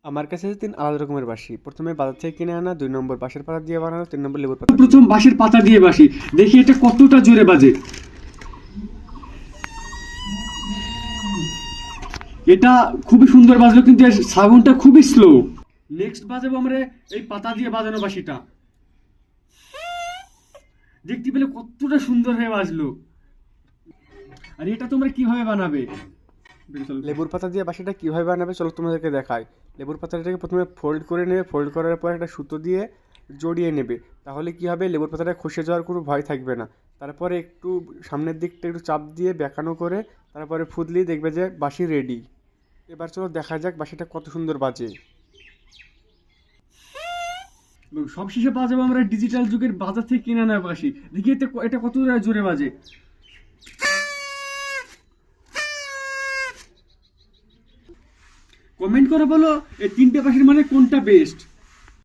আমার কাছে আছে 3 আলাদা রকমের বাঁশি। প্রথমে বাজার থেকে কিনে আনা, 2 নম্বর বাঁশের পাতা দিয়ে বানানো, 3 নম্বর লেবুর পাতা দিয়ে। প্রথম বাঁশের পাতা দিয়ে বাঁশি, দেখি এটা কতটা জোরে বাজে। এটা খুবই সুন্দর বাজলো, কিন্তু এর সাউন্ডটা খুবই স্লো। নেক্সট বাজাবো আমরা এই পাতা দিয়ে বাজানো বাঁশিটা। দেখতে পেলে কতটা সুন্দর হয়ে বাজলো। আর এটা তোমরা কিভাবে বানাবে? লেবুর পাতা দিয়ে বাঁশিটা কীভাবে বানাবে চলো তোমাদেরকে দেখাই। লেবুর পাতাটাকে প্রথমে ফোল্ড করে নেবে, ফোল্ড করার পর একটা সুতো দিয়ে জড়িয়ে নেবে। তাহলে কী হবে, লেবুর পাতাটা খসে যাওয়ার কোনো ভয় থাকবে না। তারপরে একটু সামনের দিকটা একটু চাপ দিয়ে বেঁকানো করে তারপরে ফুদলেই দেখবে যে বাঁশি রেডি। এবার চলো দেখা যাক বাঁশিটা কত সুন্দর বাজে। সবশেষে বাজাবো আমরা ডিজিটাল যুগের বাজার থেকে কিনে আনা বাঁশি। দেখি এটা কত জোরে বাজে। কমেন্ট করে বলো এই তিনটে বাঁশির মানে কোনটা বেস্ট।